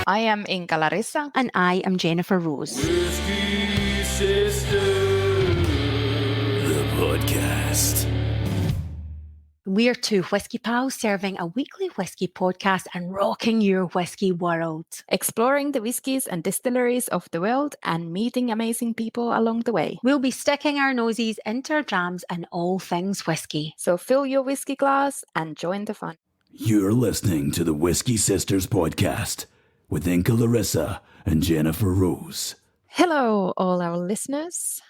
I am Inka Larissa. And I am Jennifer Rose. Whisky Sisters, the podcast. We're two whiskey pals serving a weekly whiskey podcast and rocking your whiskey world. Exploring the whiskies and distilleries of the world and meeting amazing people along the way. We'll be sticking our noses into our drams and all things whiskey. So fill your whiskey glass and join the fun. You're listening to the Whisky Sisters podcast with Inka Larissa and Jennifer Rose. Hello, all our listeners.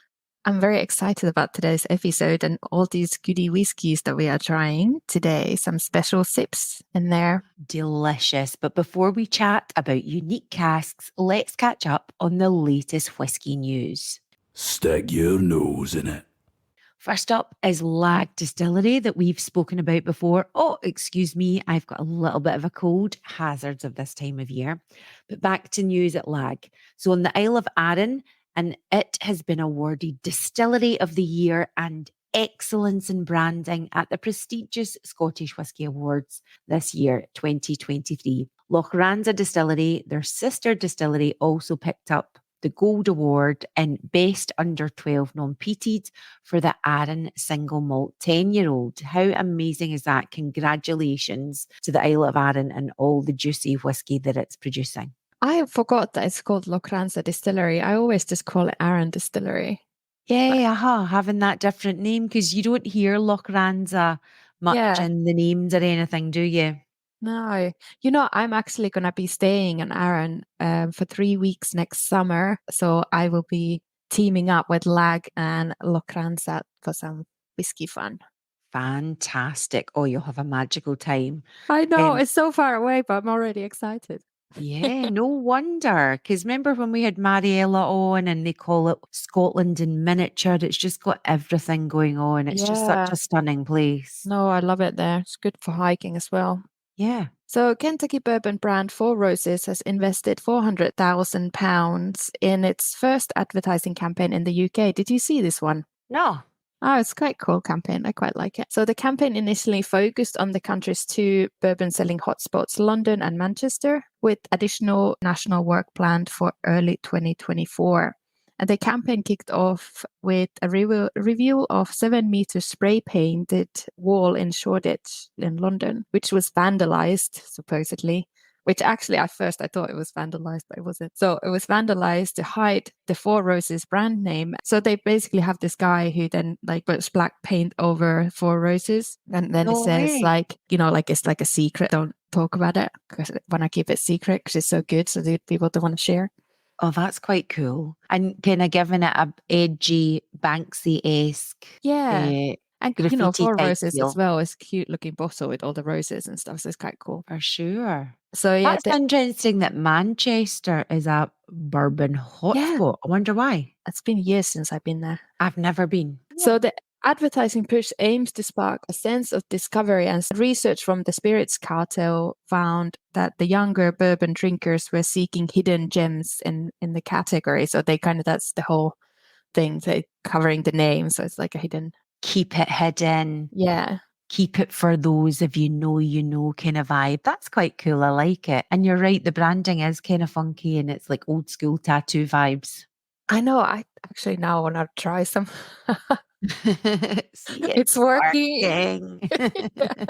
I'm very excited about today's episode and all these goody whiskies that we are trying today. Some special sips in there. Delicious. But before we chat about unique casks, let's catch up on the latest whiskey news. Stick your nose in it. First up is Lagg Distillery that we've spoken about before. Oh, excuse me, I've got a little bit of a cold. Hazards of this time of year. But back to news at Lagg. So on the Isle of Arran, and it has been awarded Distillery of the Year and Excellence in Branding at the prestigious Scottish Whisky Awards this year, 2023. Loch Distillery, their sister distillery, also picked up the Gold Award in Best Under 12 Non-Peated for the Arran Single Malt 10-year-old. How amazing is that? Congratulations to the Isle of Arran and all the juicy whisky that it's producing. I forgot that it's called Loch Distillery. I always just call it Arran Distillery. Yeah, having that different name because you don't hear Loch much in the names or anything, do you? No. You know, I'm actually going to be staying in Arran for 3 weeks next summer. So I will be teaming up with Lagg and Loch for some whiskey fun. Fantastic. Oh, you'll have a magical time. I know, it's so far away, but I'm already excited. Yeah, no wonder. Because remember when we had Mariella on and they call it Scotland in miniature, it's just got everything going on. It's just such a stunning place. No, I love it there. It's good for hiking as well. Yeah. So Kentucky bourbon brand Four Roses has invested £400,000 in its first advertising campaign in the UK. Did you see this one? No. Oh, it's quite a cool campaign. I quite like it. So the campaign initially focused on the country's two bourbon-selling hotspots, London and Manchester, with additional national work planned for early 2024. And the campaign kicked off with a reveal of 7-meter spray-painted wall in Shoreditch in London, which was vandalized, supposedly. Which actually, at first, I thought it was vandalized, but it wasn't. So it was vandalized to hide the Four Roses brand name. So they basically have this guy who then puts black paint over Four Roses. And then it says it's like a secret. Don't talk about it because I want to keep it secret because it's so good. So the people don't want to share. Oh, that's quite cool. And kind of giving it a edgy, Banksy-esque. Yeah. And, Four Roses feel. as well. It's a cute looking bottle with all the roses and stuff. So it's quite cool. For sure. So yeah. That's interesting that Manchester is a bourbon hotspot. Yeah. I wonder why. It's been years since I've been there. I've never been. So the advertising push aims to spark a sense of discovery, and research from the Spirits Cartel found that the younger bourbon drinkers were seeking hidden gems in the category. So that's the whole thing. They're covering the name. So it's like a hidden. Keep it hidden. Yeah. Keep it for those of you know kind of vibe. That's quite cool. I like it. And you're right, the branding is kind of funky and it's like old school tattoo vibes. I know. I actually now want to try some. See, it's working.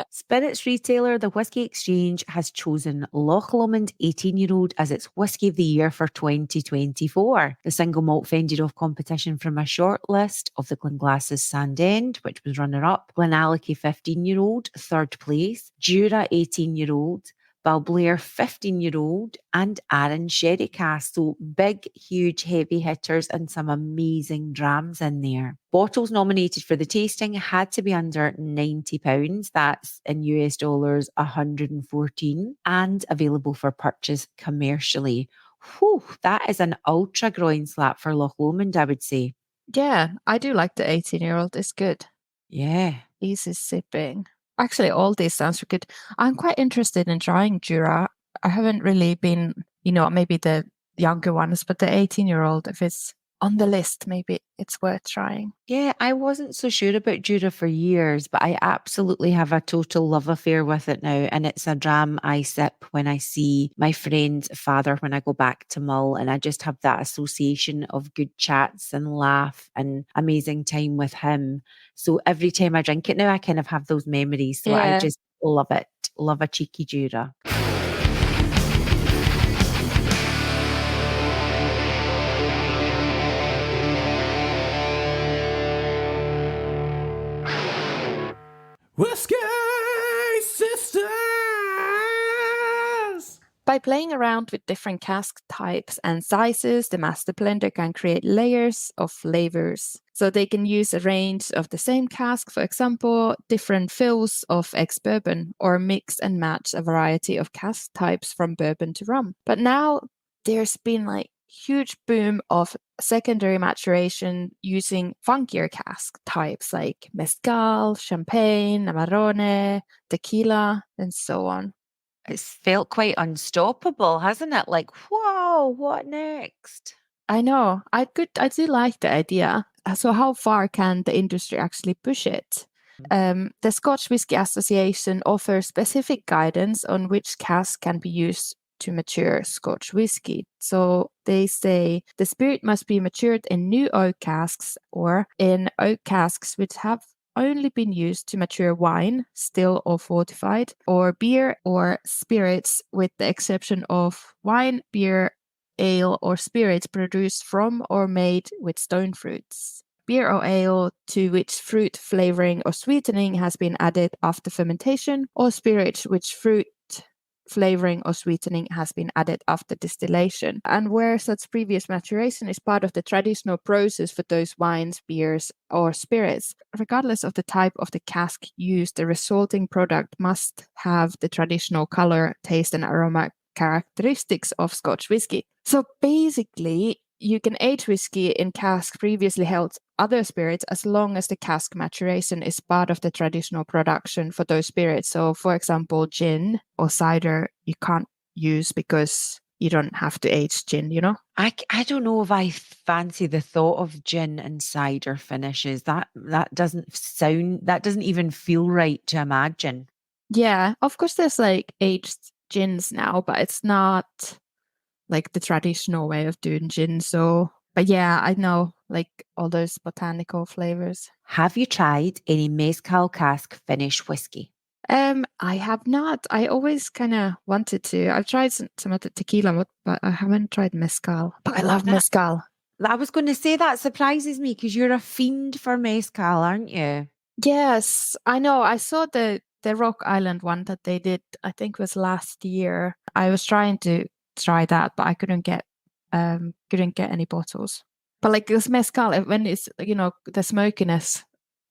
Spirits retailer The Whisky Exchange has chosen Loch Lomond 18-year-old as its Whisky of the Year for 2024. The single malt fended off competition from a short list of the Glenglasses Sandend, which was runner-up, Glenallachie 15-year-old, third place, Jura 18-year-old, Balblair 15-year-old, and Arran Sherry Cask. So big, huge, heavy hitters and some amazing drams in there. Bottles nominated for the tasting had to be under £90. That's in US dollars, 114, and available for purchase commercially. Whew, that is an ultra groin slap for Loch Lomond, I would say. Yeah, I do like the 18-year-old. It's good. Yeah. Easy sipping. Actually, all these sounds good. I'm quite interested in trying Jura. I haven't really been, maybe the younger ones, but the 18-year-old, if it's on the list. Maybe it's worth trying. Yeah, I wasn't so sure about Jura for years, but I absolutely have a total love affair with it now. And it's a dram I sip when I see my friend's father when I go back to Mull. And I just have that association of good chats and laugh and amazing time with him. So every time I drink it now, I kind of have those memories. So I Yeah. just love it. Love a cheeky Jura. Whisky Sisters! By playing around with different cask types and sizes, the master blender can create layers of flavors. So they can use a range of the same cask, for example, different fills of ex-bourbon, or mix and match a variety of cask types from bourbon to rum. But now there's been like huge boom of secondary maturation using funkier cask types like mezcal, champagne, amarone, tequila, and so on. It's felt quite unstoppable, hasn't it? Like, whoa, what next? I know. I do like the idea. So how far can the industry actually push it? The Scotch Whisky Association offers specific guidance on which cask can be used to mature Scotch whisky. So they say the spirit must be matured in new oak casks or in oak casks which have only been used to mature wine, still or fortified, or beer or spirits, with the exception of wine, beer, ale, or spirits produced from or made with stone fruits. Beer or ale to which fruit flavoring or sweetening has been added after fermentation, or spirit which fruit flavoring or sweetening has been added after distillation, and where such previous maturation is part of the traditional process for those wines, beers, or spirits. Regardless of the type of the cask used, the resulting product must have the traditional color, taste, and aroma characteristics of Scotch whisky. So basically, you can age whisky in cask previously held other spirits as long as the cask maturation is part of the traditional production for those spirits. So, for example, gin or cider you can't use because you don't have to age gin, you know? I don't know if I fancy the thought of gin and cider finishes. That doesn't even feel right to imagine. Yeah, of course there's like aged gins now, but it's not like the traditional way of doing gin. So, but yeah, I know like all those botanical flavors. Have you tried any mezcal cask finish whiskey? I have not. I always kind of wanted to. I've tried some of the tequila, but I haven't tried mezcal. But I love mezcal. I was going to say that surprises me because you're a fiend for mezcal, aren't you? Yes, I know. I saw the Rock Island one that they did. I think was last year. I was trying to try that, but I couldn't get any bottles. But like this mezcal, when it's the smokiness,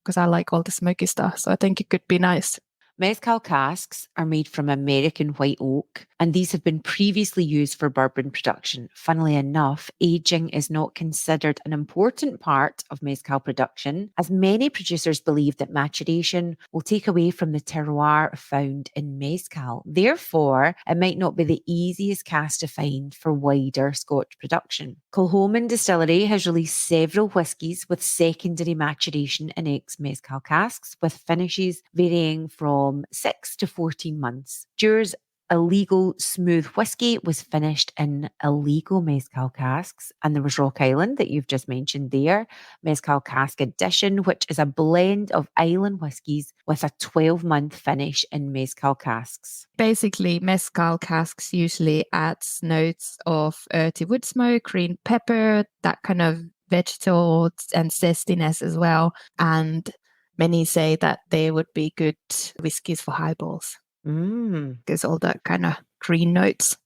because I like all the smoky stuff, so I think it could be nice. Mezcal casks are made from American white oak, and these have been previously used for bourbon production. Funnily enough, aging is not considered an important part of mezcal production, as many producers believe that maturation will take away from the terroir found in mezcal. Therefore, it might not be the easiest cask to find for wider Scotch production. Kilchoman Distillery has released several whiskies with secondary maturation in ex-mezcal casks, with finishes varying from 6 to 14 months. Jura's illegal smooth whiskey was finished in illegal mezcal casks, and there was Rock Island that you've just mentioned there, Mezcal Cask Edition, which is a blend of island whiskies with a 12-month finish in mezcal casks. Basically, mezcal casks usually adds notes of earthy wood smoke, green pepper, that kind of vegetal and zestiness as well, and many say that they would be good whiskies for highballs. There's all that kind of green notes.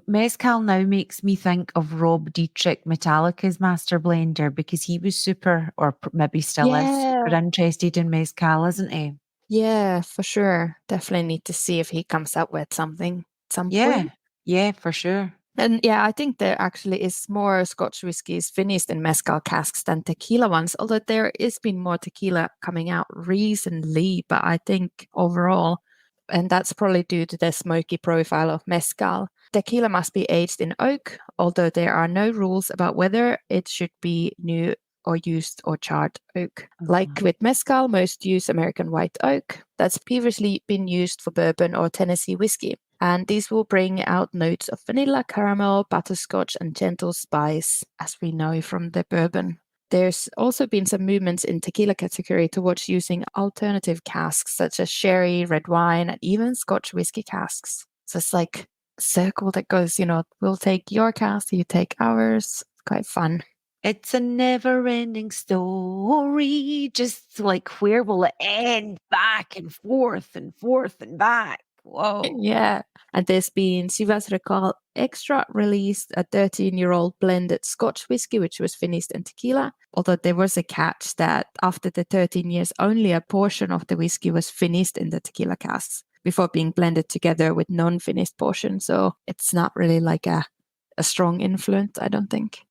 Mezcal now makes me think of Rob Dietrich, Metallica's master blender, because he was super, or maybe still is super interested in mezcal, isn't he? Yeah, for sure. Definitely need to see if he comes up with something at some point. Yeah, for sure. And yeah, I think there actually is more Scotch whiskies finished in mezcal casks than tequila ones, although there has been more tequila coming out recently. But I think overall, and that's probably due to the smoky profile of mezcal, Tequila must be aged in oak, although there are no rules about whether it should be new or used or charred oak. Like with mezcal, most use American white oak that's previously been used for bourbon or Tennessee whiskey. And these will bring out notes of vanilla, caramel, butterscotch, and gentle spice, as we know from the bourbon. There's also been some movements in tequila category towards using alternative casks such as sherry, red wine, and even Scotch whiskey casks. So it's like a circle that goes, we'll take your cask, you take ours. It's quite fun. It's a never-ending story. Just like, where will it end? Back and forth and forth and back. Whoa. Yeah. And there's been Chivas Regal Extra released a 13-year-old blended Scotch whiskey, which was finished in tequila. Although there was a catch that after the 13 years, only a portion of the whiskey was finished in the tequila casks before being blended together with non-finished portion. So it's not really like a strong influence, I don't think.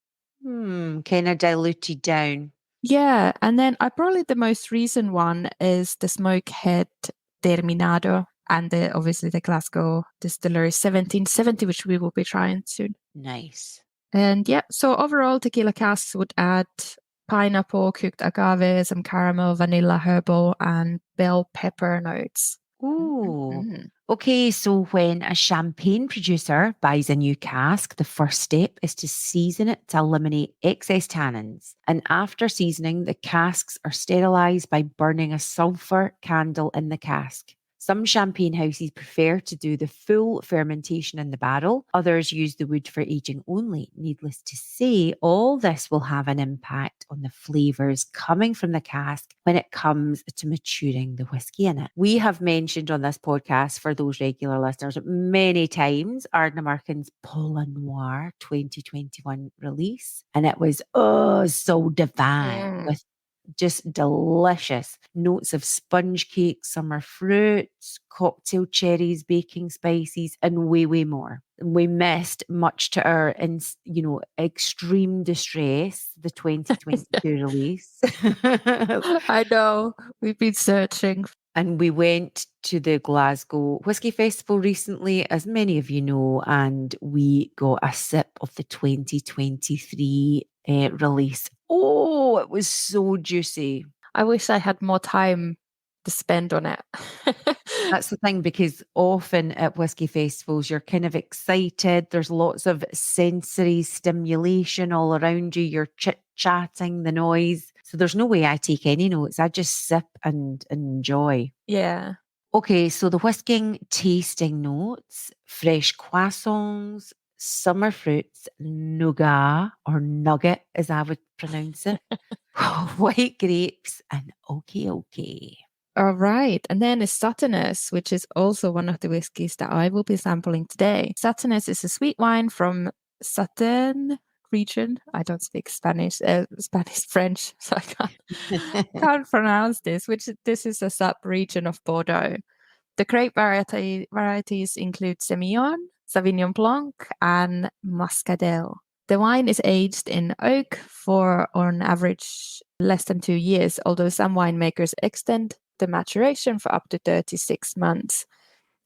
Kind of diluted down. Yeah. And then probably the most recent one is the Smokehead Terminado. And obviously the Glasgow distillery 1770, which we will be trying soon. Nice. And yeah, so overall tequila casks would add pineapple, cooked agave, some caramel, vanilla, herbal, and bell pepper notes. Ooh. Okay, so when a champagne producer buys a new cask, the first step is to season it to eliminate excess tannins. And after seasoning, the casks are sterilized by burning a sulfur candle in the cask. Some champagne houses prefer to do the full fermentation in the barrel. Others use the wood for aging only. Needless to say, all this will have an impact on the flavours coming from the cask when it comes to maturing the whiskey in it. We have mentioned on this podcast, for those regular listeners, many times Ardnamurchan's Pinot Noir 2021 release. And it was, so divine with just delicious notes of sponge cake, summer fruits, cocktail cherries, baking spices, and way, way more. We missed, much to our, extreme distress, the 2022 release. I know. We've been searching. And we went to the Glasgow Whisky Festival recently, as many of you know, and we got a sip of the 2023 release. Oh, it was so juicy. I wish I had more time to spend on it. That's the thing, because often at whisky festivals, you're kind of excited. There's lots of sensory stimulation all around you. You're chit-chatting, the noise. So there's no way I take any notes. I just sip and enjoy. Yeah. Okay, so the whisking tasting notes: fresh croissants, summer fruits, nougat or nugget as I would pronounce it, white grapes, and okay. All right. And then is Suttoness, which is also one of the whiskies that I will be sampling today. Suttoness is a sweet wine from Sutton region. I don't speak Spanish, French, so I can't pronounce this, this is a sub-region of Bordeaux. The grape varieties include Semillon, Sauvignon Blanc, and Muscadel. The wine is aged in oak for, on average, less than 2 years, although some winemakers extend the maturation for up to 36 months.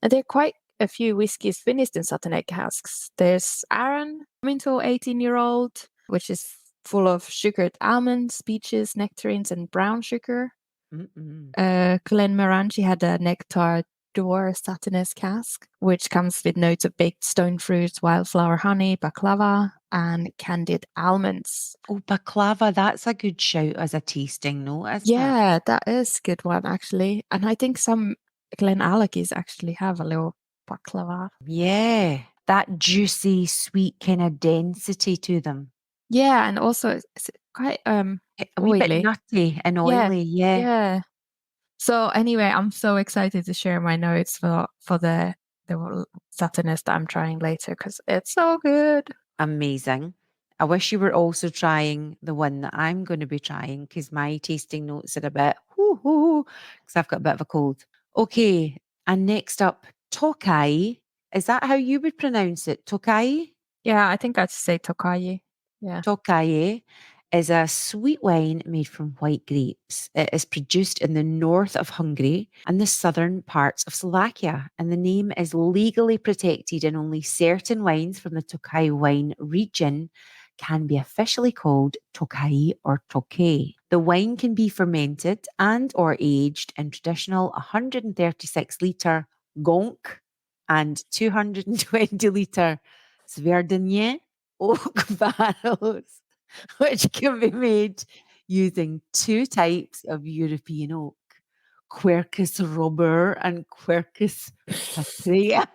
And there are quite a few whiskies finished in Sutton egg casks. There's Arran, Minto 18-year-old, which is full of sugared almonds, peaches, nectarines, and brown sugar. Glenmorangie had a Nectar d'Or Suttoness cask, which comes with notes of baked stone fruits, wildflower honey, baklava, and candied almonds. Oh, baklava, that's a good shout as a tasting note, isn't it? Yeah, that is a good one, actually. And I think some Glenallachys actually have a little baklava. Yeah, that juicy, sweet kind of density to them. Yeah, and also it's quite A wee oily. bit nutty and oily, yeah. Yeah. So anyway, I'm so excited to share my notes for the Suttoness that I'm trying later, because it's so good. Amazing. I wish you were also trying the one that I'm going to be trying, because my tasting notes are a bit because I've got a bit of a cold. Okay, and next up, Tokai. Is that how you would pronounce it? Tokai? Yeah, I think I'd say Tokaji. Yeah. Tokai is a sweet wine made from white grapes. It is produced in the north of Hungary and the southern parts of Slovakia, and the name is legally protected, and only certain wines from the Tokai wine region can be officially called Tokai or Tokay. The wine can be fermented and or aged in traditional 136 litre Gonk and 220 litre Sverdenier oak barrels, which can be made using two types of European oak, Quercus robur and Quercus patria.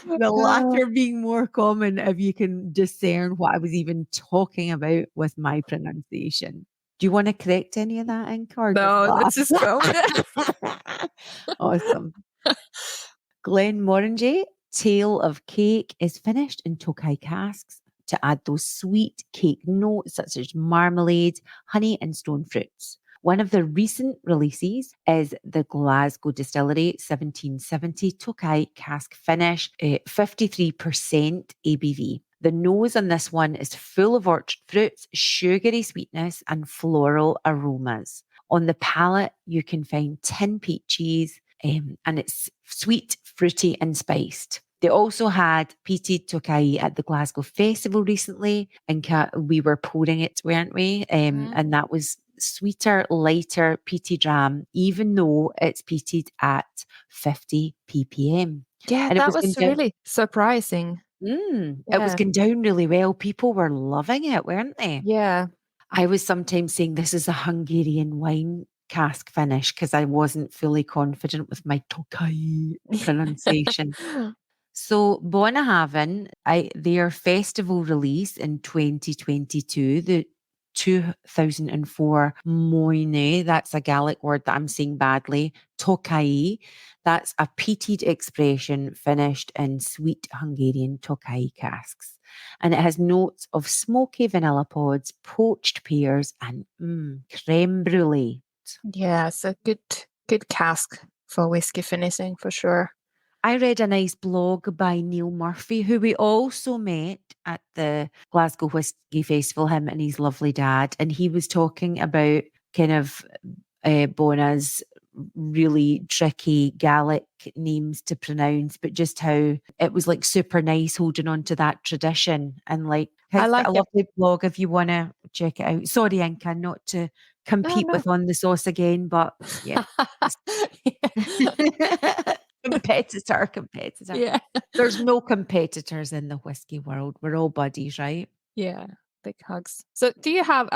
The latter being more common if you can discern what I was even talking about with my pronunciation. Do you want to correct any of that, Inka? Or No, let's just go with it. Awesome. Glenmorangie Tale of Cake is finished in Tokai casks to add those sweet cake notes such as marmalade, honey, and stone fruits. One of the recent releases is the Glasgow Distillery 1770 Tokai cask finish, 53% ABV. The nose on this one is full of orchard fruits, sugary sweetness, and floral aromas. On the palate, you can find tin peaches, and it's sweet, fruity, and spiced. They also had peated Tokai at the Glasgow Festival recently, and we were pouring it, weren't we? And that was sweeter, lighter peated ram, even though it's peated at 50 ppm. Yeah, and that was really surprising. It was going down really well. People were loving it, weren't they? Yeah. I was sometimes saying this is a Hungarian wine cask finish because I wasn't fully confident with my Tokai pronunciation. So Bonnehaven, their festival release in 2022, the 2004 Moine, that's a Gaelic word that I'm saying badly, Tokai, that's a peated expression finished in sweet Hungarian Tokai casks. And it has notes of smoky vanilla pods, poached pears, and creme brulee. Yeah, it's a good cask for whiskey finishing for sure. I read a nice blog by Neil Murphy, who we also met at the Glasgow Whisky Festival, him and his lovely dad. And he was talking about kind of Bona's really tricky Gaelic names to pronounce, but just how it was like super nice holding on to that tradition. And like, I like a lovely blog if you want to check it out. Sorry, Inka, not to compete with On the Sauce again, but yeah. Competitor. Yeah. There's no competitors in the whiskey world. We're all buddies, right? Yeah. Big hugs. So do you have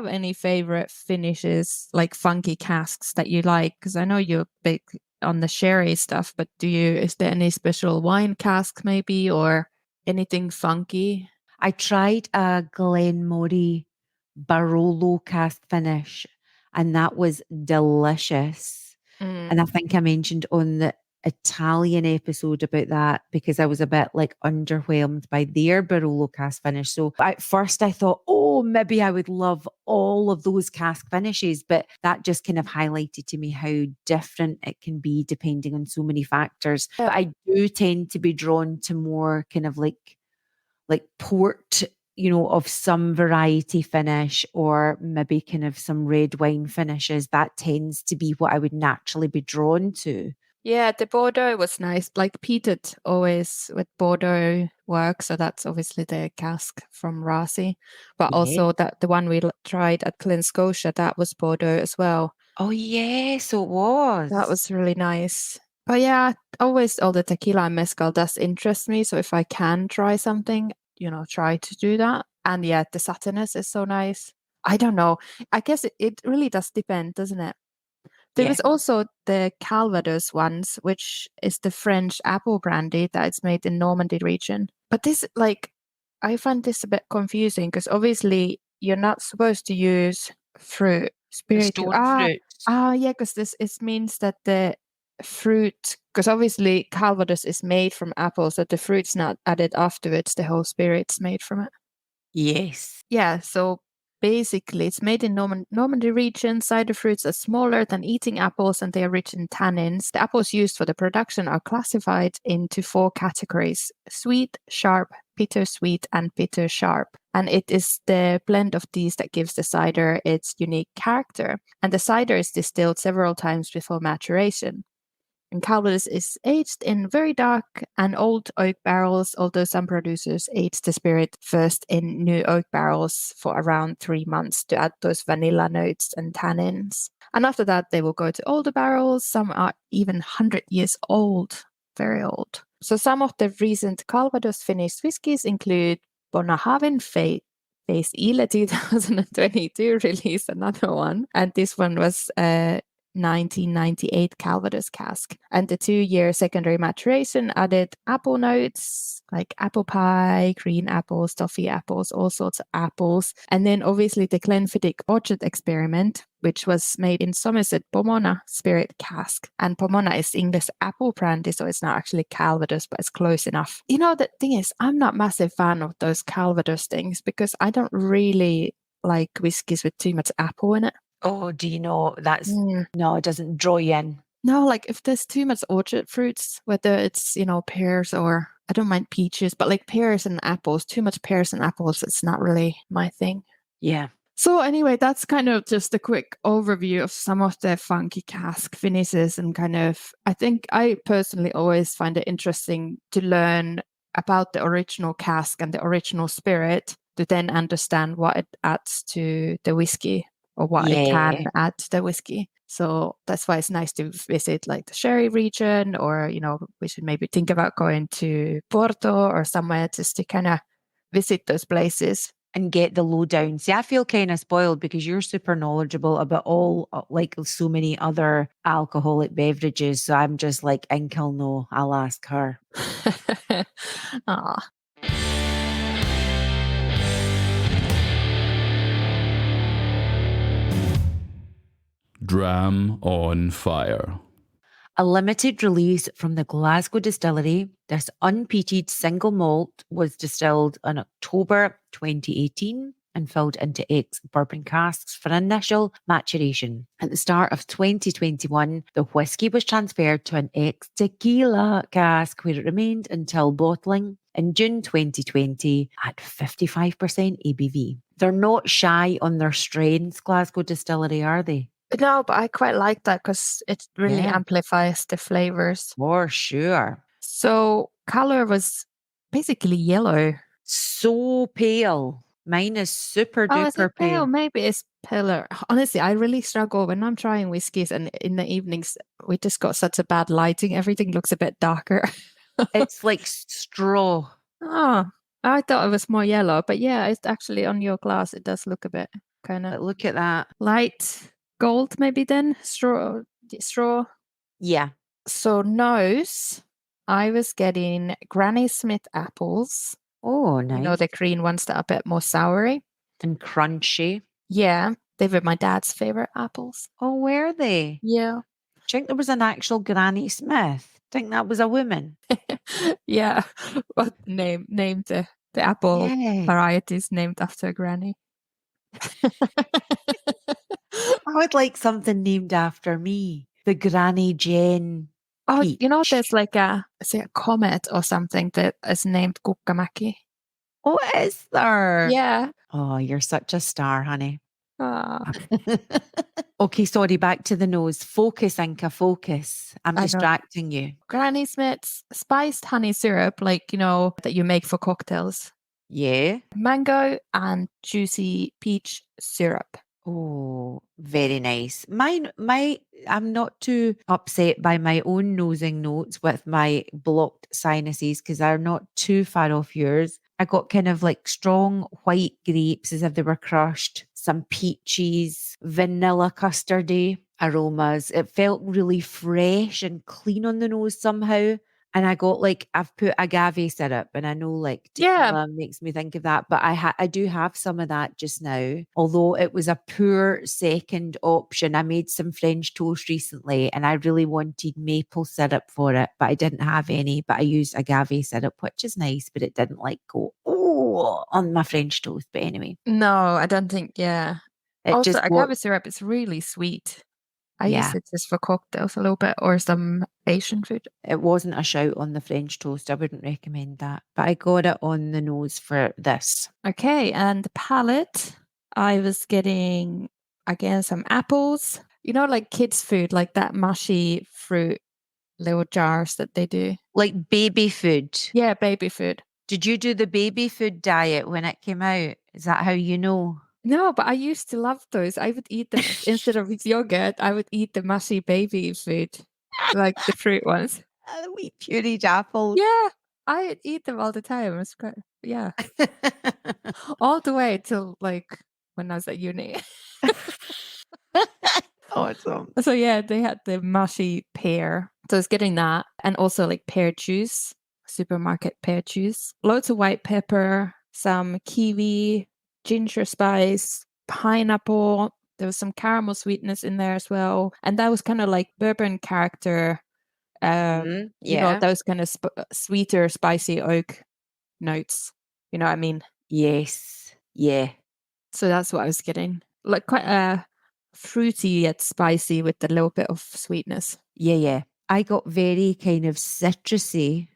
any favorite finishes, like funky casks that you like? Because I know you're big on the sherry stuff, but is there any special wine cask maybe or anything funky? I tried a Glenmorangie Barolo cask finish and that was delicious. And I think I mentioned on the Italian episode about that because I was a bit like underwhelmed by their Barolo cask finish. So at first I thought, oh, maybe I would love all of those cask finishes, but that just kind of highlighted to me how different it can be depending on so many factors. But I do tend to be drawn to more kind of like port, of some variety finish or maybe kind of some red wine finishes. That tends to be what I would naturally be drawn to. Yeah, the Bordeaux was nice. Like peated always with Bordeaux work. So that's obviously the cask from Rasi. But also the one we tried at Glen Scotia, that was Bordeaux as well. Oh, yeah, so it was. That was really nice. But yeah, always all the tequila and mezcal does interest me. So if I can try something, try to do that. And yeah, the Satanus is so nice. I don't know. I guess it really does depend, doesn't it? There is also the Calvados ones, which is the French apple brandy that is made in Normandy region. But this, I find this a bit confusing because obviously you're not supposed to use fruit. Fruit. Yeah, because it means that the fruit, because obviously Calvados is made from apples, so the fruit's not added afterwards. The whole spirit's made from it. Yes. Yeah, so basically it's made in Normandy region. Cider fruits are smaller than eating apples and they are rich in tannins. The apples used for the production are classified into 4 categories: sweet, sharp, bitter-sweet, and bitter-sharp. And it is the blend of these that gives the cider its unique character. And the cider is distilled several times before maturation. And Calvados is aged in very dark and old oak barrels, although some producers age the spirit first in new oak barrels for around 3 months to add those vanilla notes and tannins. And after that, they will go to older barrels. Some are even 100 years old, very old. So some of the recent Calvados finished whiskies include Bonahaven Phase Ile 2022 released another one. And this one was 1998 Calvados cask, and the 2-year secondary maturation added apple notes like apple pie, green apples, toffee apples, all sorts of apples. And then obviously the Glenfiddich Orchard experiment, which was made in Somerset Pomona spirit cask. And Pomona is English apple brandy, so it's not actually Calvados, but it's close enough. You know, the thing is, I'm not massive fan of those Calvados things because I don't really like whiskies with too much apple in it. Oh, do you know no, it doesn't draw you in. No, like if there's too much orchard fruits, whether it's, pears or I don't mind peaches, but like pears and apples, too much pears and apples, it's not really my thing. Yeah. So anyway, that's kind of just a quick overview of some of the funky cask finishes and I think I personally always find it interesting to learn about the original cask and the original spirit to then understand what it adds to the whiskey. Or what it can add to the whiskey. So that's why it's nice to visit like the sherry region, or, we should maybe think about going to Porto or somewhere just to kind of visit those places. And get the lowdown. See, I feel kind of spoiled because you're super knowledgeable about all, like so many other alcoholic beverages. So I'm just like, Inka, no, I'll ask her. Aw. Dram on Fire. A limited release from the Glasgow distillery, this unpeated single malt was distilled in October 2018 and filled into ex-bourbon casks for initial maturation. At the start of 2021, the whiskey was transferred to an ex-tequila cask where it remained until bottling in June 2020 at 55% ABV. They're not shy on their strains, Glasgow distillery, are they? No, but I quite like that because it really amplifies the flavors. For sure. So color was basically yellow. So pale. Mine is super duper pale. Maybe it's paler. Honestly, I really struggle when I'm trying whiskeys, and in the evenings we just got such a bad lighting. Everything looks a bit darker. It's like straw. Oh, I thought it was more yellow, but yeah, it's actually on your glass. It does look a bit kind of. Look at that. Light gold, maybe then straw. Yeah. So nose, I was getting Granny Smith apples. Oh, nice. The green ones that are a bit more soury. And crunchy. Yeah, they were my dad's favorite apples. Oh, were they? Yeah. Do you think there was an actual Granny Smith? Think that was a woman? Yeah. What named the apple varieties named after a granny? I would like something named after me. The Granny Jen. Oh, peach. There's like a comet or something that is named Kukkamaki. Oh, is there? Yeah. Oh, you're such a star, honey. Ah. Okay, sorry, back to the nose. Focus, Inka, focus. I'm distracting you. Granny Smith's spiced honey syrup, that you make for cocktails. Yeah. Mango and juicy peach syrup. Oh, very nice. I'm not too upset by my own nosing notes with my blocked sinuses because they're not too far off yours. I got kind of like strong white grapes as if they were crushed, some peaches, vanilla custardy aromas. It felt really fresh and clean on the nose somehow. And I got I've put agave syrup, and I know tequila makes me think of that, but I do have some of that just now. Although it was a poor second option. I made some French toast recently and I really wanted maple syrup for it, but I didn't have any, but I used agave syrup, which is nice, but it didn't go, oh, on my French toast. But anyway, No, I don't think, yeah. it Also, just agave syrup is really sweet. I use yeah, it just for cocktails a little bit or some Asian food. it wasn't a shout on the French toast. I wouldn't recommend that. But I got it on the nose for this. Okay, and the palate, I was getting, again, some apples. You know, like kids' food, like that mushy fruit, little jars that they do. Like baby food. Yeah, baby food. Did you do the baby food diet when it came out? Is that how you know? No, but I used to love those. I would eat them instead of with yogurt. I would eat the mushy baby food, like the fruit ones. The wee pureed apples. Yeah, I would eat them all the time. It was great. Yeah, all the way till like when I was at uni. Awesome. So yeah, they had the mushy pear. So I was getting that, and also like pear juice, supermarket pear juice. Loads of white pepper, some kiwi, ginger spice, pineapple. There was some caramel sweetness in there as well, and that was kind of like bourbon character. You know, Yeah. those kind of sweeter, spicy oak notes. You know what I mean? Yes. Yeah. So that's what I was getting. Like quite fruity yet spicy with a little bit of sweetness. Yeah. Yeah. I got very kind of citrusy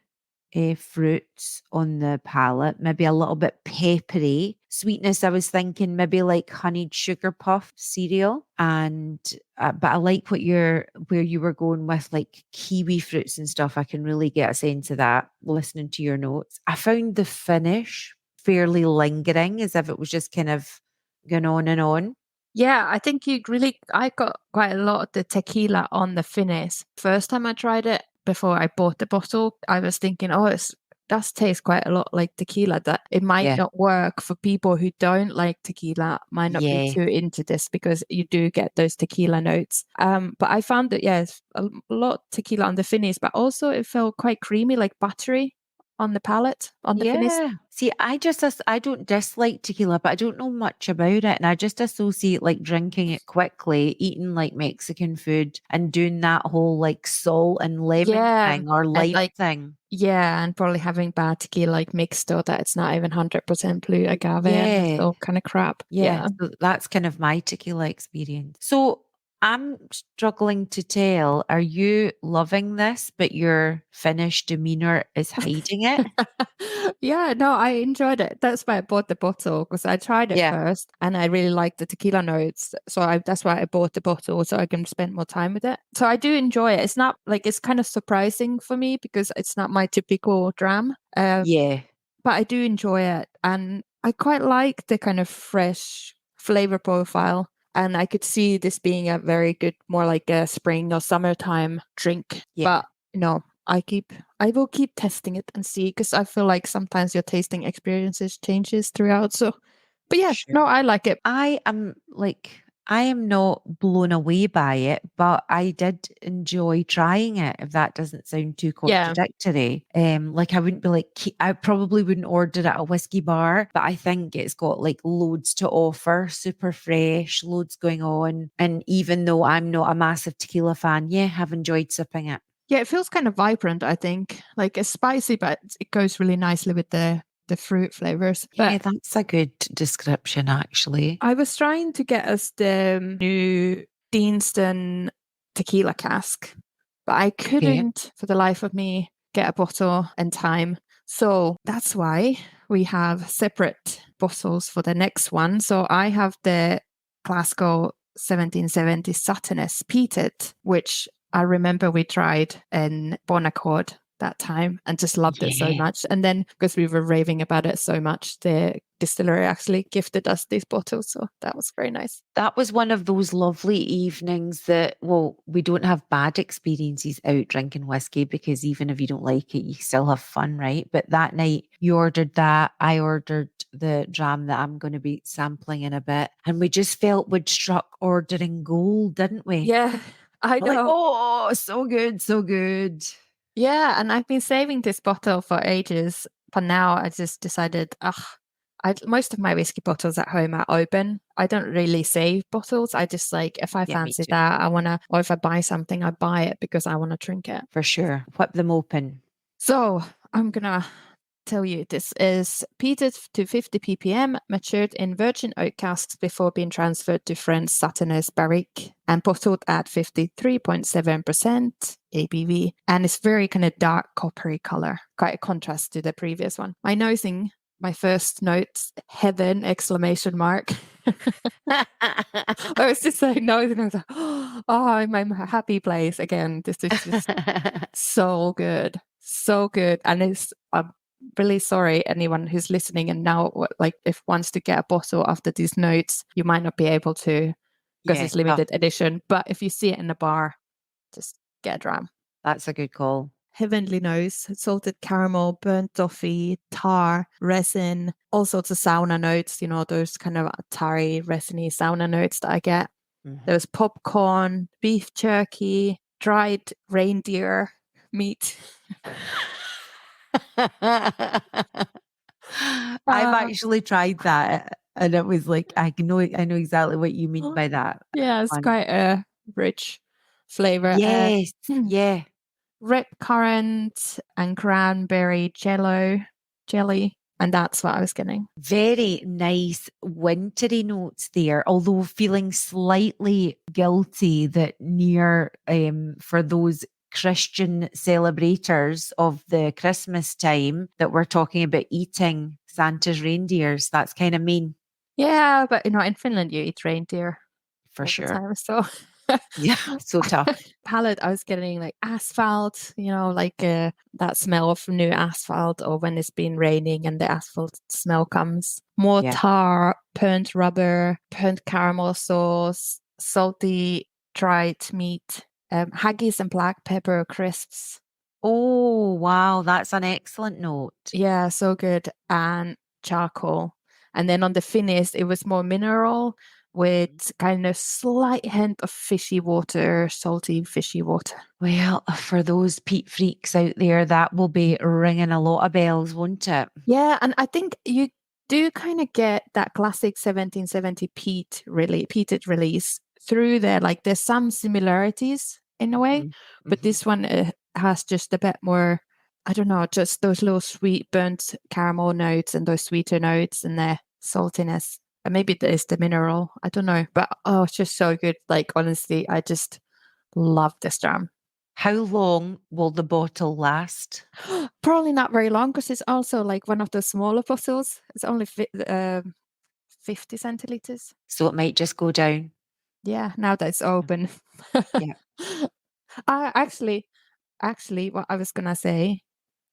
fruits on the palate, maybe a little bit peppery. Sweetness, I was thinking maybe like honeyed sugar puff cereal. And, but I like where you were going with like kiwi fruits and stuff. I can really get a sense of that listening to your notes. I found the finish fairly lingering, as if it was just kind of going on and on. Yeah, I think I got quite a lot of the tequila on the finish. First time I tried it, before I bought the bottle, I was thinking, oh, it does taste quite a lot like tequila, that it might not work for people who don't like tequila, might not be too into this because you do get those tequila notes. But I found that, it's a lot tequila on the finish, but also it felt quite creamy, like buttery on the palate, on the finish. See, I don't dislike tequila, but I don't know much about it. And I just associate like drinking it quickly, eating like Mexican food and doing that whole like salt and lemon thing or lime thing. Yeah, and probably having bad tequila like mixed or that it's not even 100% blue agave and it's all kind of crap. Yeah. So that's kind of my tequila experience. So I'm struggling to tell, are you loving this, but your Finnish demeanor is hiding it? Yeah, no, I enjoyed it. That's why I bought the bottle, because I tried it first and I really liked the tequila notes. So that's why I bought the bottle so I can spend more time with it. So I do enjoy it. It's not like, it's kind of surprising for me because it's not my typical dram. But I do enjoy it. And I quite like the kind of fresh flavor profile. And I could see this being a very good, more like a spring or summertime drink. But I will keep testing it and see, because I feel like sometimes your tasting experiences changes throughout. So, but I like it. I am not blown away by it, but I did enjoy trying it, if that doesn't sound too contradictory. Like I wouldn't be like, I probably wouldn't order it at a whiskey bar, but I think it's got like loads to offer, super fresh, loads going on. And even though I'm not a massive tequila fan, I've enjoyed sipping it. Yeah, it feels kind of vibrant, I think. Like it's spicy, but it goes really nicely with the fruit flavors. But that's a good description, actually. I was trying to get us the new Deanston tequila cask, but I couldn't for the life of me get a bottle in time. So that's why we have separate bottles for the next one. So I have the Glasgow 1770 Suttoness peated, which I remember we tried in Bon Accord that time and just loved it so much. And then because we were raving about it so much, the distillery actually gifted us these bottles. So that was very nice. That was one of those lovely evenings that, we don't have bad experiences out drinking whiskey, because even if you don't like it, you still have fun, right? But that night you ordered that, I ordered the dram that I'm going to be sampling in a bit. And we just felt we'd struck ordering gold, didn't we? Yeah, I know. Like, oh, so good, so good. Yeah, and I've been saving this bottle for ages, but now I just decided, most of my whiskey bottles at home are open. I don't really save bottles. I just like, if I fancy that, or if I buy something, I buy it because I want to drink it. For sure. Whip them open. So I'm going to tell you, this is peated to 50 ppm, matured in virgin oak casks before being transferred to French Satanus barrique and bottled at 53.7% ABV. And it's very kind of dark coppery color, quite a contrast to the previous one. My nosing, my first notes, heaven, exclamation mark. I was just like nosing, I was like, oh, I'm in a happy place again. This is just so good. So good. And I'm really sorry, anyone who's listening and now like if wants to get a bottle after these notes, you might not be able to because it's limited edition. But if you see it in the bar, just get a dram. That's a good call. Heavenly nose, salted caramel, burnt toffee, tar, resin, all sorts of sauna notes, you know, those kind of tarry, resiny sauna notes that I get. There was popcorn, beef jerky, dried reindeer meat. I've actually tried that, and it was like I know exactly what you mean by that. Yeah, it's quite a rich flavor. Yes, yeah. Red currant and cranberry jelly, and that's what I was getting. Very nice wintry notes there, although feeling slightly guilty that near for those Christian celebrators of the Christmas time that we're talking about eating Santa's reindeers. That's kind of mean. Yeah, but you know, in Finland you eat reindeer for sure. Time, so yeah, so tough. Palate, I was getting like asphalt, you know, like that smell of new asphalt, or when it's been raining and the asphalt smell comes. More tar, burnt rubber, burnt caramel sauce, salty dried meat, haggis and black pepper crisps. Oh, wow. That's an excellent note. Yeah, so good. And charcoal. And then on the finish, it was more mineral with kind of slight hint of fishy water, salty fishy water. Well, for those peat freaks out there, that will be ringing a lot of bells, won't it? Yeah, and I think you do kind of get that classic 1770 peated release through there. Like there's some similarities in a way, but this one has just a bit more, I don't know, just those little sweet burnt caramel notes and those sweeter notes and their saltiness. And maybe it's the mineral, I don't know, but it's just so good. Like honestly, I just love this dram. How long will the bottle last? Probably not very long, because it's also like one of the smaller bottles. It's only 50 centiliters. So it might just go down. Yeah, now that it's open. Yeah. Actually, what I was gonna say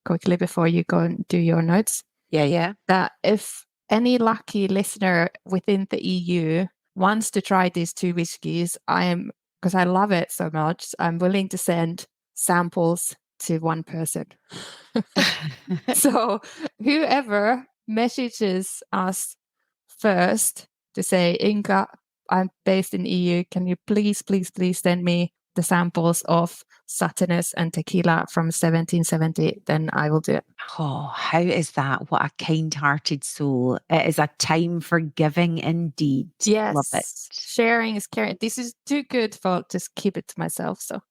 quickly before you go and do your notes. Yeah. That if any lucky listener within the EU wants to try these two whiskies, because I love it so much, I'm willing to send samples to one person. So whoever messages us first to say, Inka, I'm based in EU, can you please send me the samples of Satanus and tequila from 1770, then I will do it. Oh, how is that? What a kind-hearted soul. It is a time for giving indeed. Yes. Love it. Sharing is caring. This is too good for just keep it to myself. So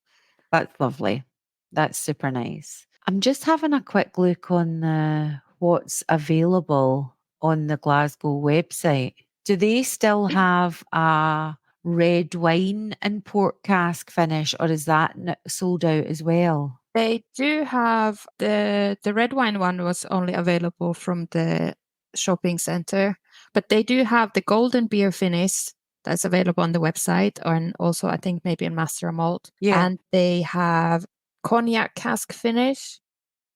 that's lovely. That's super nice. I'm just having a quick look on what's available on the Glasgow website. Do they still have a red wine and port cask finish, or is that sold out as well? They do have the red wine one was only available from the shopping center, but they do have the golden beer finish that's available on the website, and also I think maybe in Master and Malt. Yeah. And they have cognac cask finish.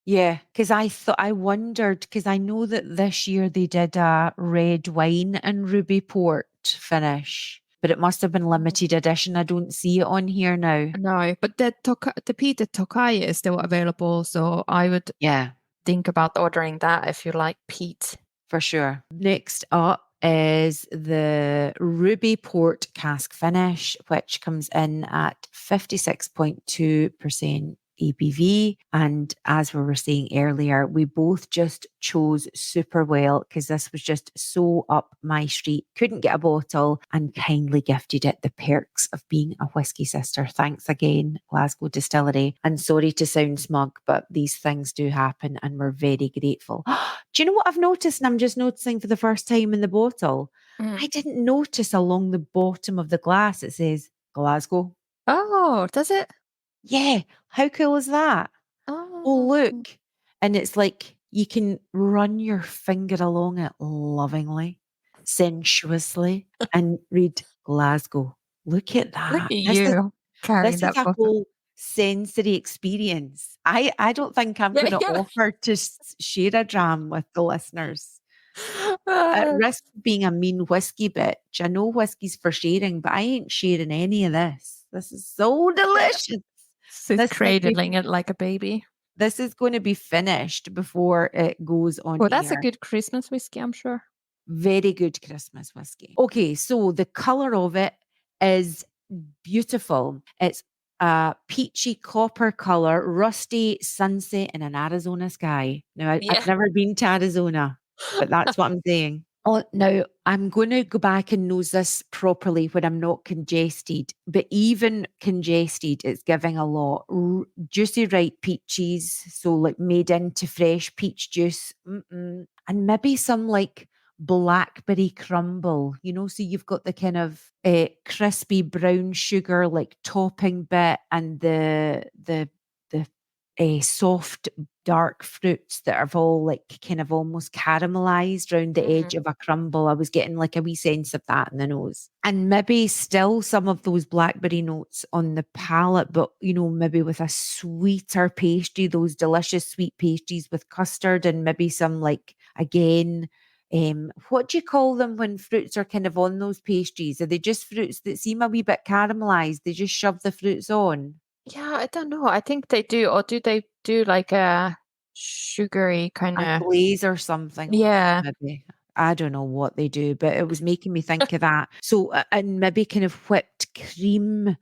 Yeah, because I wondered, because I know that this year they did a red wine and ruby port finish, but it must have been limited edition. I don't see it on here now. No, but the peated Tokai is still available, so I would think about ordering that if you like peat. For sure. Next up is the ruby port cask finish, which comes in at 56.2% ABV. And as we were saying earlier, we both just chose super well because this was just so up my street. Couldn't get a bottle and kindly gifted it the perks of being a Whisky Sister. Thanks again, Glasgow Distillery. And sorry to sound smug, but these things do happen and we're very grateful. Do you know what I've noticed? And I'm just noticing for the first time in the bottle. I didn't notice along the bottom of the glass it says Glasgow. Oh, does it? Yeah. How cool is that? Oh, look. And it's like you can run your finger along it lovingly, sensuously, and read Glasgow. Look at that. Look at you carrying This is that a bottle. whole sensory experience. I don't think I'm going to offer to share a dram with the listeners. At risk of being a mean whiskey bitch, I know whiskey's for sharing, but I ain't sharing any of this. This is so delicious. She's cradling it like a baby. This is going to be finished before it goes on Well, that's air. a good Christmas whiskey, I'm sure. Very good Christmas whiskey. Okay, so the colour of it is beautiful. It's a peachy copper colour, rusty sunset in an Arizona sky. Now, I've never been to Arizona, but that's what I'm saying. Oh, now I'm going to go back and nose this properly when I'm not congested, but even congested, it's giving a lot. Juicy ripe peaches, so like made into fresh peach juice, and maybe some like blackberry crumble, so you've got the kind of crispy brown sugar like topping bit and the soft dark fruits that are all like kind of almost caramelized around the edge of a crumble. I was getting like a wee sense of that in the nose. And maybe still some of those blackberry notes on the palate, but maybe with a sweeter pastry, those delicious sweet pastries with custard and maybe some like, again, what do you call them when fruits are kind of on those pastries? Are they just fruits that seem a wee bit caramelized? They just shove the fruits on? Yeah, I don't know. I think they do. Or do they do like a sugary kind A of glaze or something? Yeah. Maybe. I don't know what they do, but it was making me think of that. So, and maybe kind of whipped creaminess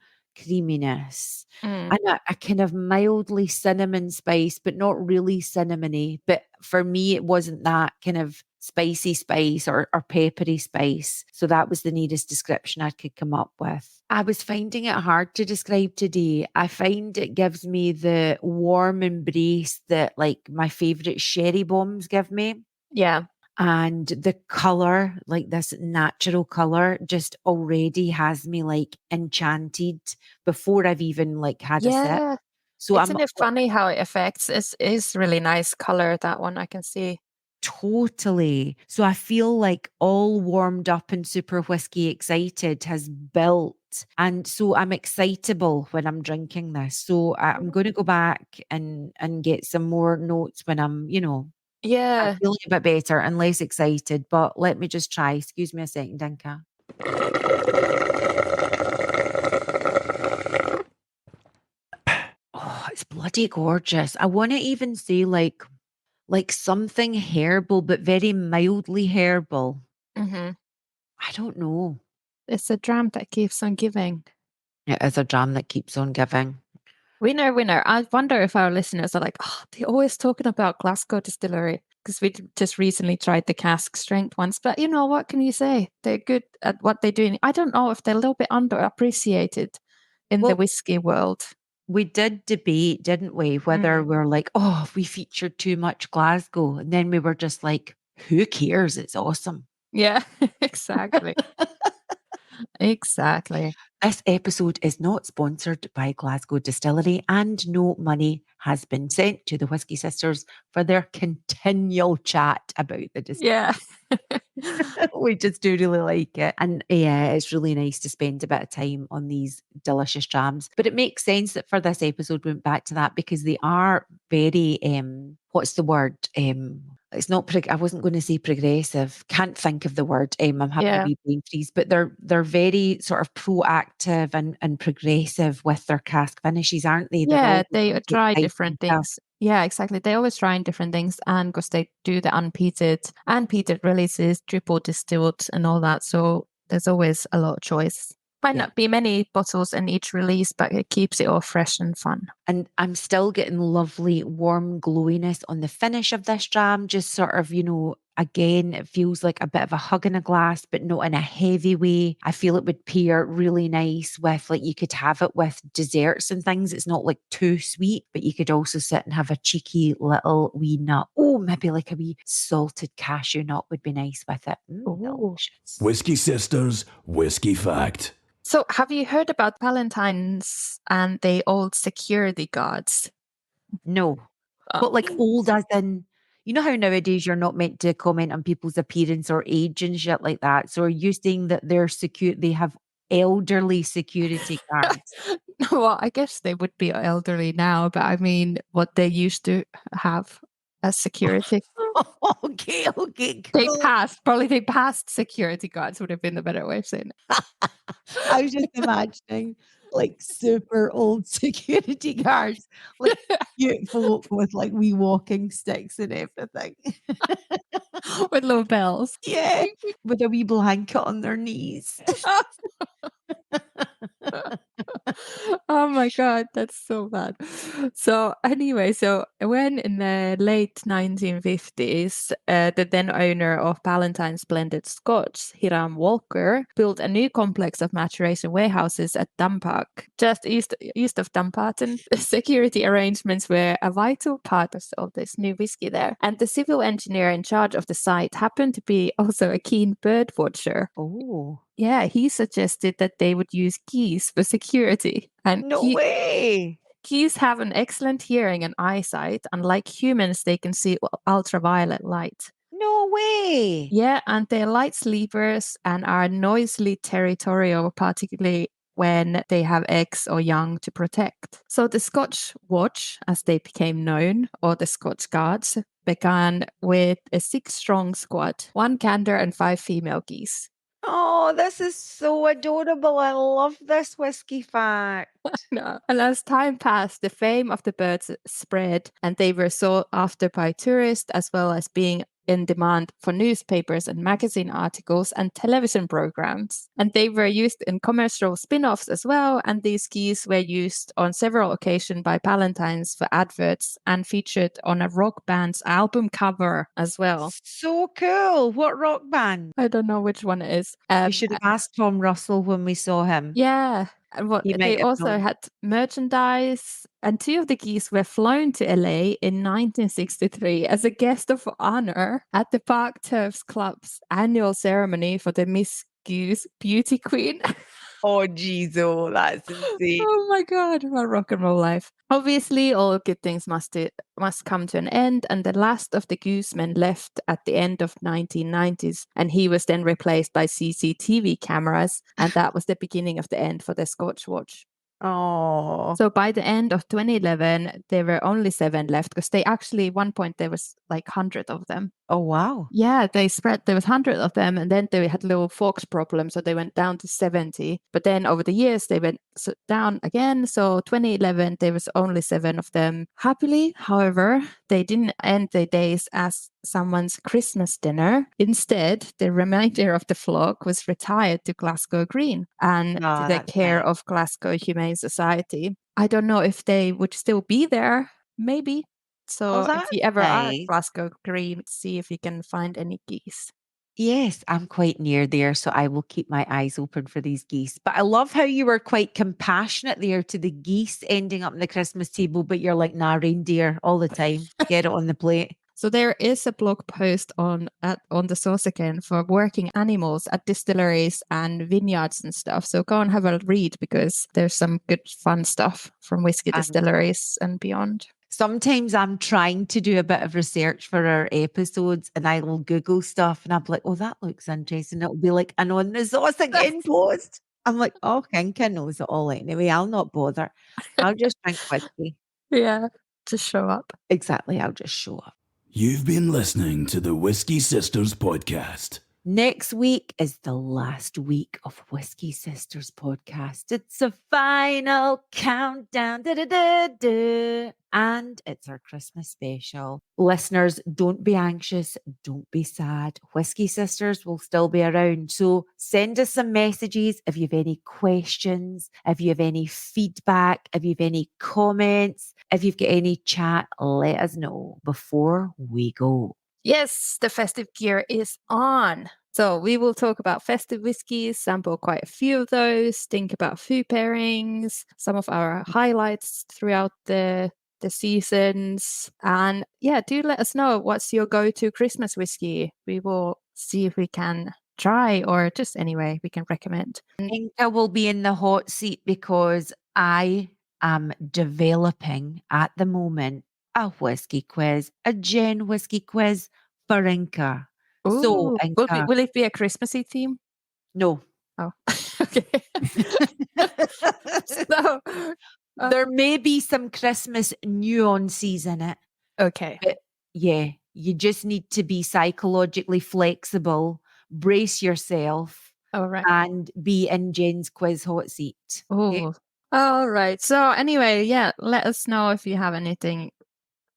and a kind of mildly cinnamon spice, but not really cinnamony. But for me, it wasn't that kind of spicy spice or peppery spice. So that was the nearest description I could come up with. I was finding it hard to describe today. I find it gives me the warm embrace that like my favorite sherry bombs give me. Yeah. And the colour, like this natural colour, just already has me like enchanted before I've even like had a sip. So Isn't it funny how it affects? It's really nice colour, that one, I can see. Totally. So I feel like all warmed up and super whiskey excited has built. And so I'm excitable when I'm drinking this. So I'm going to go back and get some more notes when I'm, I'm feeling a bit better and less excited. But let me just try. Excuse me a second, Inka. Oh, it's bloody gorgeous. I want to even say like something herbal, but very mildly herbal. I don't know. It's a dram that keeps on giving. It is a dram that keeps on giving. Winner. I wonder if our listeners are like, oh, they're always talking about Glasgow Distillery, because we just recently tried the cask strength ones. But what can you say? They're good at what they're doing. I don't know if they're a little bit underappreciated in the whiskey world. We did debate, didn't we, whether we're like, oh, we featured too much Glasgow. And then we were just like, who cares? It's awesome. Yeah, exactly. Exactly. This episode is not sponsored by Glasgow Distillery and no money has been sent to the Whisky Sisters for their continual chat about the distillery. Yeah. We just do really like it. And yeah, it's really nice to spend a bit of time on these delicious drams. But it makes sense that for this episode, we went back to that because they are very, what's the word? It's not, I wasn't going to say progressive. Can't think of the word. I'm having a wee brain freeze, but they're very sort of proactive and progressive with their cask finishes, aren't they? Yeah, they try different things. Yeah, exactly. They always try different things, and because they do the unpeated and peated releases, triple distilled and all that. So there's always a lot of choice. Might Yeah. not be many bottles in each release, but it keeps it all fresh and fun. And I'm still getting lovely warm glowiness on the finish of this dram. Just sort of, again, it feels like a bit of a hug in a glass, but not in a heavy way. I feel it would pair really nice with, like, you could have it with desserts and things. It's not like too sweet, but you could also sit and have a cheeky little wee nut. Oh, maybe like a wee salted cashew nut would be nice with it. Ooh. Delicious. Whiskey Sisters Whisky Fact. So have you heard about Valentine's and the old security guards? No. But like old as in, you know how nowadays you're not meant to comment on people's appearance or age and shit like that. So are you saying that they have elderly security guards? Well, I guess they would be elderly now, but I mean what they used to have as security. Okay, They cool. passed security guards would have been the better way of saying it. I was just imagining like super old security guards, like cute folk with like wee walking sticks and everything. With little bells. Yeah, with a wee blanket on their knees. Oh my god, that's so bad. So anyway, when in the late 1950s, the then owner of Ballantyne's Blended Scotch, Hiram Walker, built a new complex of maturation warehouses at Dumpark, just east of Dumbarton. Security arrangements were a vital part of this new whiskey there, and the civil engineer in charge of the site happened to be also a keen bird watcher. Oh. Yeah, he suggested that they would use geese for security. And No way. geese have an excellent hearing and eyesight. Unlike humans, they can see ultraviolet light. No way. Yeah, and they're light sleepers and are noisily territorial, particularly when they have eggs or young to protect. So the Scotch Watch, as they became known, or the Scotch Guards, began with a 6-strong squad, 1 gander and 5 female geese. Oh, this is so adorable. I love this whiskey fact. No. And as time passed, the fame of the birds spread, and they were sought after by tourists as well as being in demand for newspapers and magazine articles and television programs. And they were used in commercial spin-offs as well, and these geese were used on several occasions by Ballantyne's for adverts and featured on a rock band's album cover as well. So cool. What rock band? I don't know which one it is. We should have asked Tom Russell when we saw him. Yeah. And He might they have also known. had merchandise, and 2 of the geese were flown to LA in 1963 as a guest of honor at the Park Turfs Club's annual ceremony for the Miss Goose Beauty Queen. Oh, jeez, oh, that's insane. Oh my god, what rock and roll life. Obviously, all good things must come to an end, and the last of the goosemen left at the end of 1990s, and he was then replaced by CCTV cameras, and that was the beginning of the end for the Scotch Watch. Oh. So by the end of 2011, there were only 7 left, because they actually, at one point, there was like 100 of them. Oh, wow. Yeah, they spread. There was 100 of them, and then they had little forks problem, so they went down to 70. But then over the years, they went down again. So 2011, there was only 7 of them. Happily, however, they didn't end their days as someone's Christmas dinner. Instead, the remainder of the flock was retired to Glasgow Green and to the that's care nice. of Glasgow Humane Society. I don't know if they would still be there. Maybe. So if that's you ever are nice. at Glasgow Green, see if you can find any geese. Yes, I'm quite near there, so I will keep my eyes open for these geese. But I love how you were quite compassionate there to the geese ending up on the Christmas table, but you're like, nah, reindeer all the time. Get it on the plate. So there is a blog post on the source again for working animals at distilleries and vineyards and stuff. So go and have a read, because there's some good fun stuff from whiskey distilleries and beyond. Sometimes I'm trying to do a bit of research for our episodes, and I will Google stuff and I'll be like, oh, that looks interesting. It'll be like an on the sauce again post. I'm like, oh, Inka knows it all anyway. I'll not bother. I'll just drink whiskey. Yeah, just show up. Exactly. I'll just show up. You've been listening to the Whisky Sisters podcast. Next week is the last week of Whisky Sisters podcast. It's a final countdown. And it's our Christmas special. Listeners, don't be anxious. Don't be sad. Whisky Sisters will still be around. So send us some messages if you have any questions, if you have any feedback, if you have any comments, if you've got any chat, let us know before we go. Yes, the festive gear is on. So we will talk about festive whiskies, sample quite a few of those, think about food pairings, some of our highlights throughout the seasons. And yeah, do let us know what's your go-to Christmas whiskey. We will see if we can try or just anyway, we can recommend. Inka will be in the hot seat because I am developing at the moment a whiskey quiz, a Jen whiskey quiz for Inka. So, Ooh, Inka, will it be a Christmassy theme? no. Oh, okay. So, There may be some Christmas nuances in it. okay. But yeah, you just need to be psychologically flexible, brace yourself, All right. and be in Jen's quiz hot seat. Okay? Oh, all right. So anyway, yeah, let us know if you have anything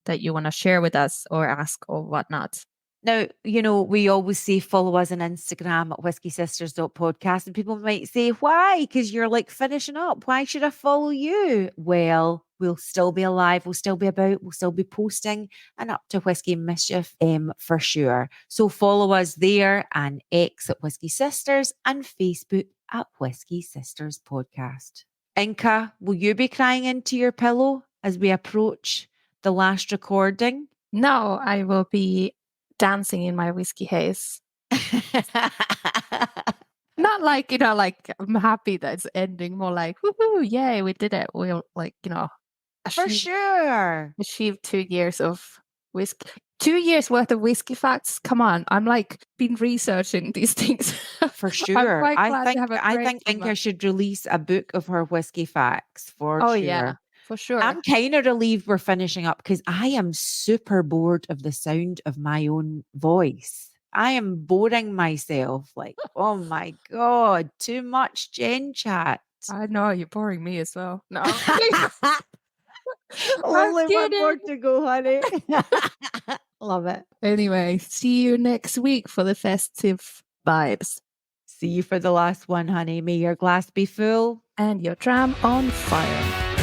that you want to share with us or ask or whatnot. Now, you know, we always say follow us on Instagram at whiskysisters.podcast, and people might say, why? Because you're like finishing up. Why should I follow you? Well, we'll still be alive. We'll still be about. We'll still be posting and up to Whiskey and Mischief for sure. So follow us there, and X at Whisky Sisters and Facebook at Whisky Sisters Podcast. Inka, will you be crying into your pillow as we approach the last recording? No, I will be dancing in my whiskey haze. Not like, like I'm happy that it's ending, more like, woohoo, yay, we did it. We'll For sure. achieve 2 years of whiskey. 2 years worth of whiskey facts. Come on, I'm like been researching these things. For sure. I'm quite glad to have a I break think from Inka that. should release a book of her whiskey facts for Oh sure. yeah, for sure. I'm kind of relieved we're finishing up because I am super bored of the sound of my own voice. I am boring myself. Like, oh my God, too much Jen chat. I know you're boring me as well. No, Only one kidding. more to go, honey. Love it. Anyway, see you next week for the festive vibes. See you for the last one, honey. May your glass be full And your dram on fire.